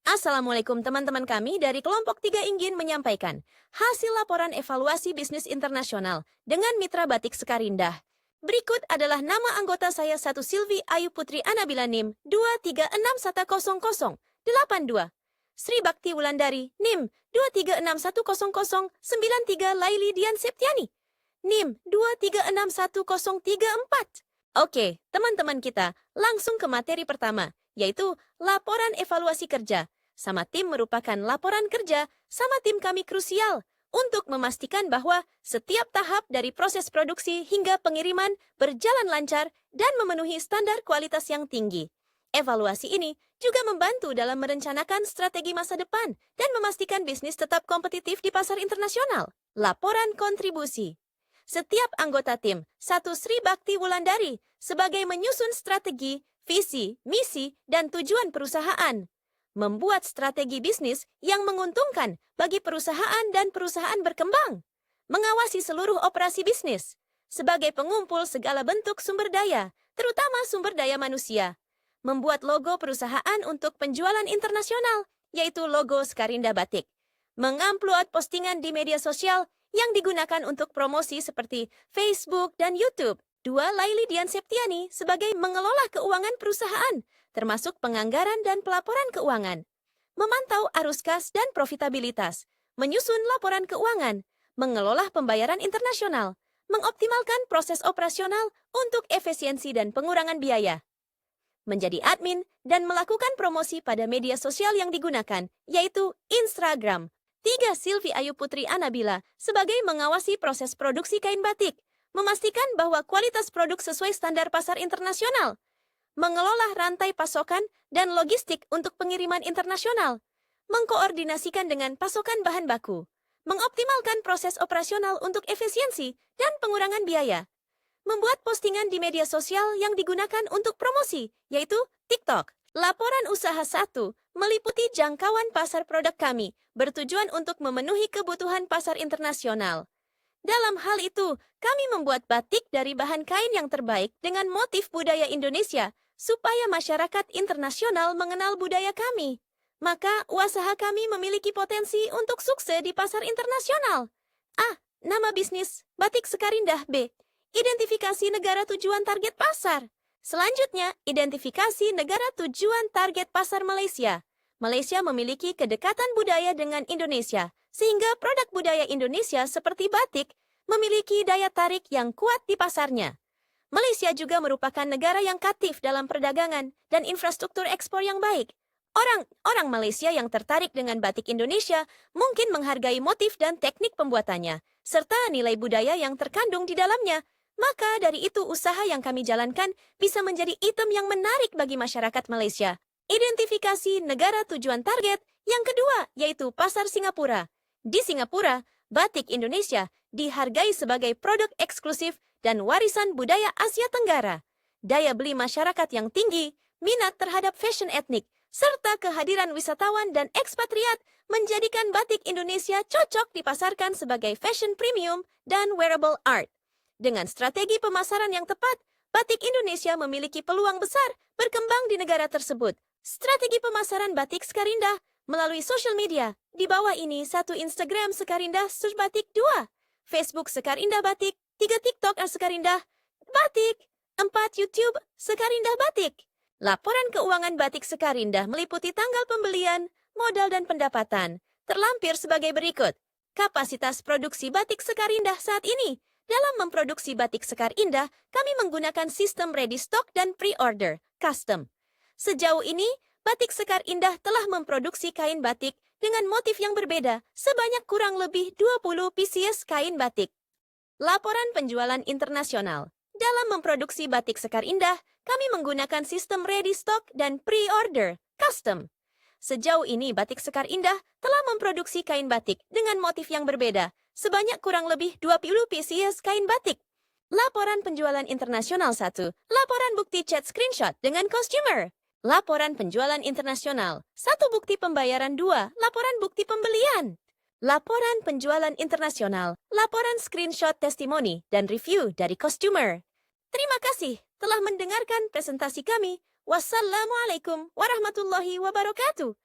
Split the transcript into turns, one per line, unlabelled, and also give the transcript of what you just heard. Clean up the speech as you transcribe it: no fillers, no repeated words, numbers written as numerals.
Assalamualaikum teman-teman, kami dari kelompok 3 ingin menyampaikan hasil laporan evaluasi bisnis internasional dengan mitra batik Sekarindah. Berikut adalah nama anggota saya: 1 Silvi Ayu Putri Anabila NIM 236100082, Sri Bakti Wulandari NIM 236100093, Laili Dian Septiani NIM 2361034. Oke, teman-teman kita, langsung ke materi pertama, yaitu laporan evaluasi kerja. Sama tim merupakan laporan kerja sama tim kami krusial untuk memastikan bahwa setiap tahap dari proses produksi hingga pengiriman berjalan lancar dan memenuhi standar kualitas yang tinggi. Evaluasi ini juga membantu dalam merencanakan strategi masa depan dan memastikan bisnis tetap kompetitif di pasar internasional. Laporan kontribusi. Setiap anggota tim, 1 Sri Bakti Wulandari, sebagai menyusun strategi, visi, misi, dan tujuan perusahaan. Membuat strategi bisnis yang menguntungkan bagi perusahaan dan perusahaan berkembang. Mengawasi seluruh operasi bisnis. Sebagai pengumpul segala bentuk sumber daya, terutama sumber daya manusia. Membuat logo perusahaan untuk penjualan internasional, yaitu logo Sekarindah Batik. Mengupload postingan di media sosial yang digunakan untuk promosi seperti Facebook dan YouTube. 2 Laili Dian Septiani sebagai mengelola keuangan perusahaan, termasuk penganggaran dan pelaporan keuangan. Memantau arus kas dan profitabilitas, menyusun laporan keuangan, mengelola pembayaran internasional, mengoptimalkan proses operasional untuk efisiensi dan pengurangan biaya. Menjadi admin dan melakukan promosi pada media sosial yang digunakan, yaitu Instagram. 3 Silvi Ayu Putri Anabila sebagai mengawasi proses produksi kain batik, memastikan bahwa kualitas produk sesuai standar pasar internasional, mengelola rantai pasokan dan logistik untuk pengiriman internasional, mengkoordinasikan dengan pasokan bahan baku, mengoptimalkan proses operasional untuk efisiensi dan pengurangan biaya, membuat postingan di media sosial yang digunakan untuk promosi, yaitu TikTok. Laporan usaha 1 meliputi jangkauan pasar produk kami, bertujuan untuk memenuhi kebutuhan pasar internasional. Dalam hal itu, kami membuat batik dari bahan kain yang terbaik dengan motif budaya Indonesia, supaya masyarakat internasional mengenal budaya kami. Maka, usaha kami memiliki potensi untuk sukses di pasar internasional. A. Nama bisnis, Batik Sekarindah. B. Identifikasi negara tujuan target pasar. Selanjutnya, identifikasi negara tujuan target pasar Malaysia. Malaysia memiliki kedekatan budaya dengan Indonesia, sehingga produk budaya Indonesia seperti batik memiliki daya tarik yang kuat di pasarnya. Malaysia juga merupakan negara yang aktif dalam perdagangan dan infrastruktur ekspor yang baik. Orang Malaysia yang tertarik dengan batik Indonesia mungkin menghargai motif dan teknik pembuatannya, serta nilai budaya yang terkandung di dalamnya. Maka dari itu usaha yang kami jalankan bisa menjadi item yang menarik bagi masyarakat Malaysia. Identifikasi negara tujuan target yang kedua yaitu pasar Singapura. Di Singapura, batik Indonesia dihargai sebagai produk eksklusif dan warisan budaya Asia Tenggara. Daya beli masyarakat yang tinggi, minat terhadap fashion etnik, serta kehadiran wisatawan dan ekspatriat menjadikan batik Indonesia cocok dipasarkan sebagai fashion premium dan wearable art. Dengan strategi pemasaran yang tepat, batik Indonesia memiliki peluang besar berkembang di negara tersebut. Strategi pemasaran batik Sekarindah melalui sosial media. Di bawah ini 1 Instagram Sekarindah Batik, 2 Facebook Sekarindah Batik, 3 TikTok Sekarindah Batik, 4 YouTube Sekarindah Batik. Laporan keuangan batik Sekarindah meliputi tanggal pembelian, modal dan pendapatan. Terlampir sebagai berikut. Kapasitas produksi batik Sekarindah saat ini. Dalam memproduksi batik Sekarindah, kami menggunakan sistem ready stock dan pre-order, custom. Sejauh ini, batik Sekarindah telah memproduksi kain batik dengan motif yang berbeda, sebanyak kurang lebih 20 pieces kain batik. Laporan penjualan internasional. Dalam memproduksi batik Sekarindah, kami menggunakan sistem ready stock dan pre-order, custom. Sejauh ini, batik Sekarindah telah memproduksi kain batik dengan motif yang berbeda, sebanyak kurang lebih 20 pieces kain batik. Laporan penjualan internasional 1. Laporan bukti chat screenshot dengan customer. Laporan penjualan internasional. 1 bukti pembayaran. 2. Laporan bukti pembelian. Laporan penjualan internasional. Laporan screenshot testimoni dan review dari customer. Terima kasih telah mendengarkan presentasi kami. Wassalamualaikum warahmatullahi wabarakatuh.